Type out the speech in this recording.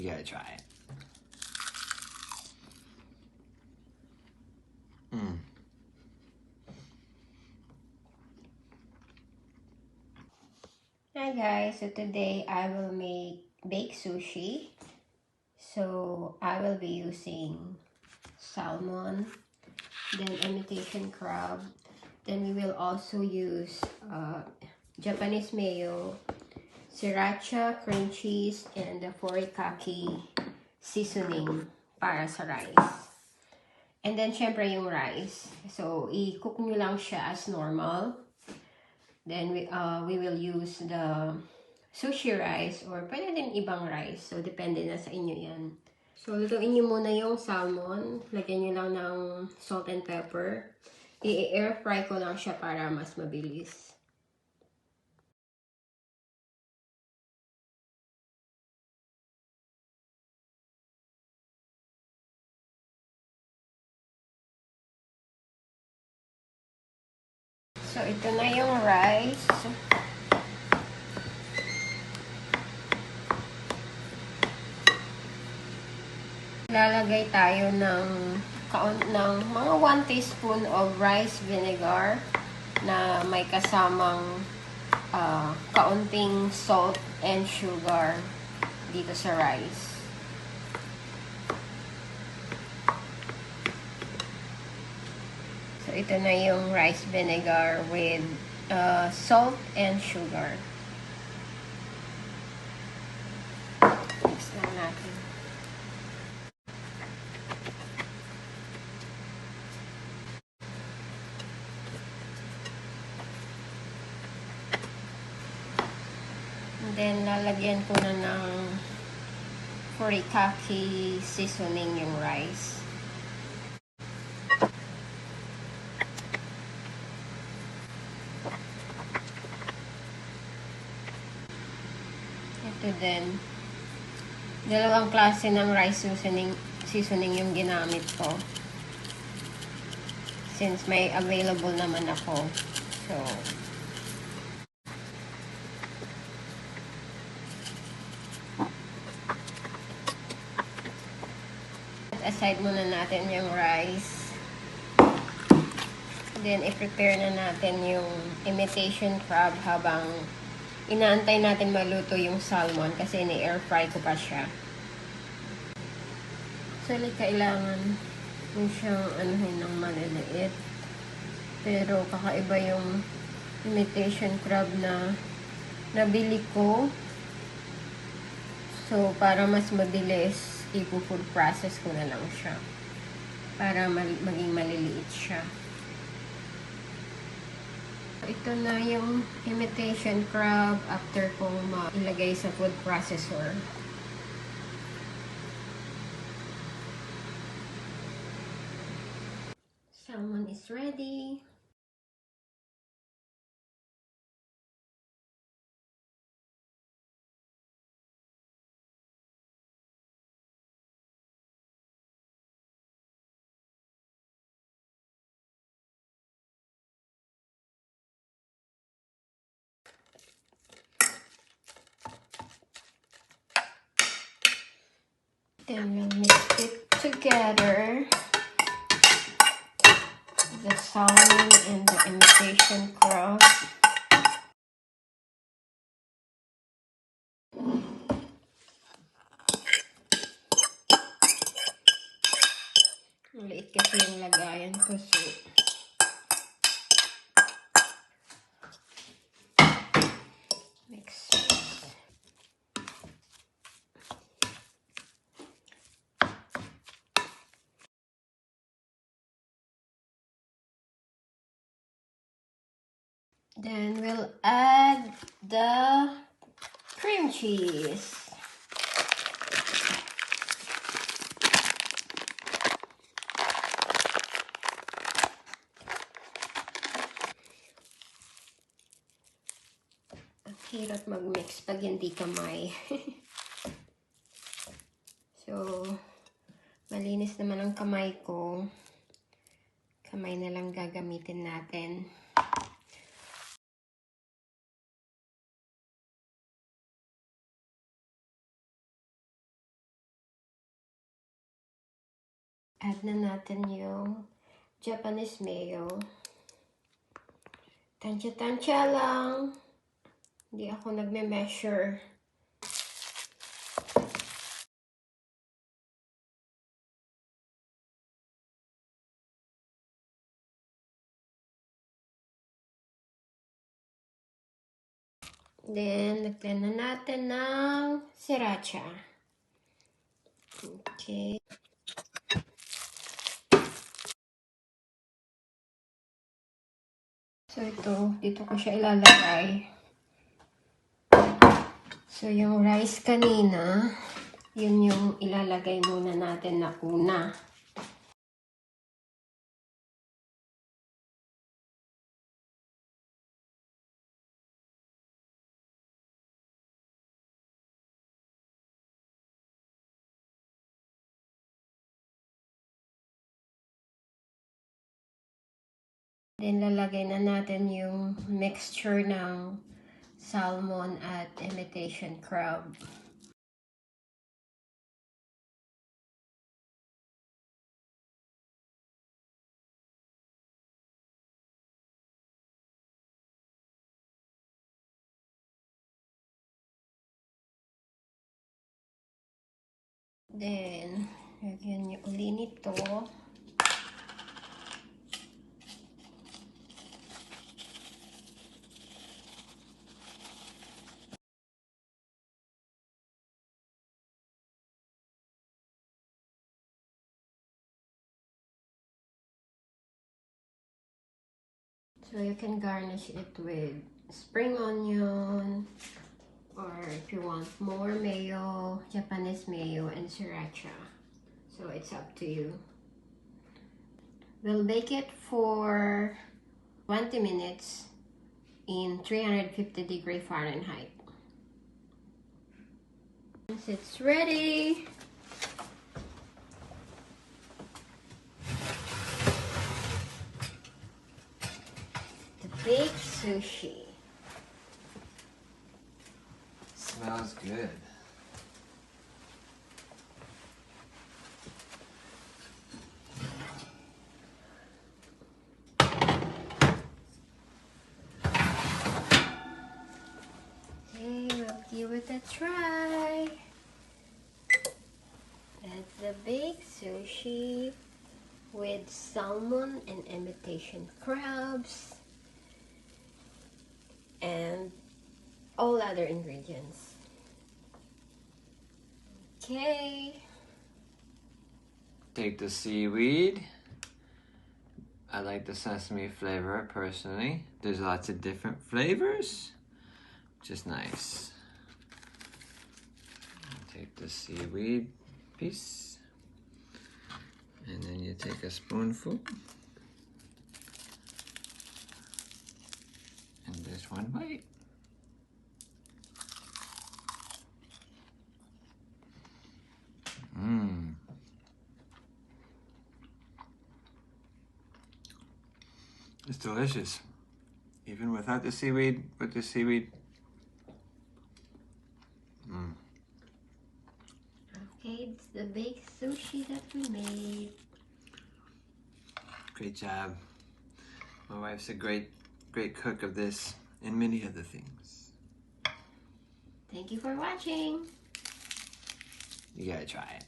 You gotta try it. Hi guys, so today I will make baked sushi. So I will be using salmon, then imitation crab, then we will also use Japanese mayo, sriracha, cream cheese, and the furikake seasoning para sa rice. And then syempre yung rice. So i-cook nyo lang siya as normal. Then we will use the sushi rice or pwede din ibang rice. So, depende na sa inyo yan. So, lutuin nyo muna yung salmon. Lagyan nyo lang ng salt and pepper. I-air fry ko lang siya para mas mabilis. So, ito na yung rice. Lalagay tayo ng mga 1 teaspoon of rice vinegar na may kasamang kaunting salt and sugar dito sa rice. So, ito na yung rice vinegar with salt and sugar. Mix lang natin. And then, lalagyan ko na ng furikake seasoning yung rice. Ito din. Dalawang klase ng rice seasoning yung ginamit ko. Since may available naman ako. So, aside muna natin yung rice. Then, i-prepare na natin yung imitation crab habang inaantay natin maluto yung salmon kasi ni-air fry ko pa siya. So, kailangan mo siyang anuhin ng maliliit. Pero, kakaiba yung imitation crab na nabili ko. So, para mas mabilis, i-food process ko na lang siya. Para maging maliliit siya. Ito na yung imitation crab after kong ilagay sa food processor. Salmon is ready. Then we'll mix it together. The salmon and the imitation crab. Maliit kasi yung lagayan ko, so mix. Then we'll add the cream cheese. Hirap mag-mix pag hindi kamay. So, malinis naman ang kamay ko. Kamay na lang gagamitin natin. Add na natin yung Japanese mayo. Tansya-tansya lang. Hindi ako nagme-measure. Then, lagyan na natin ng sriracha. Okay. So, dito ko siya ilalagay. So, yung rice kanina, yun yung ilalagay muna natin na una. Then, lalagay na natin yung mixture ng salmon at imitation crab. Then, lagyan niyo uli nito. So you can garnish it with spring onion, or if you want more mayo, Japanese mayo and sriracha. So it's up to you. We'll bake it for 20 minutes in 350 Fahrenheit. Once it's ready, baked sushi. Smells good. Okay, we'll give it a try. That's the baked sushi with salmon and imitation crabs and all other ingredients. Okay. Take the seaweed. I like the sesame flavor personally. There's lots of different flavors, which is nice. Take the seaweed piece, and then you take a spoonful, and just one bite. Mmm. It's delicious. Even without the seaweed, with the seaweed. Mmm. Okay, it's the baked sushi that we made. Great job. My wife's a great cook of this and many other things. Thank you for watching. You gotta try it.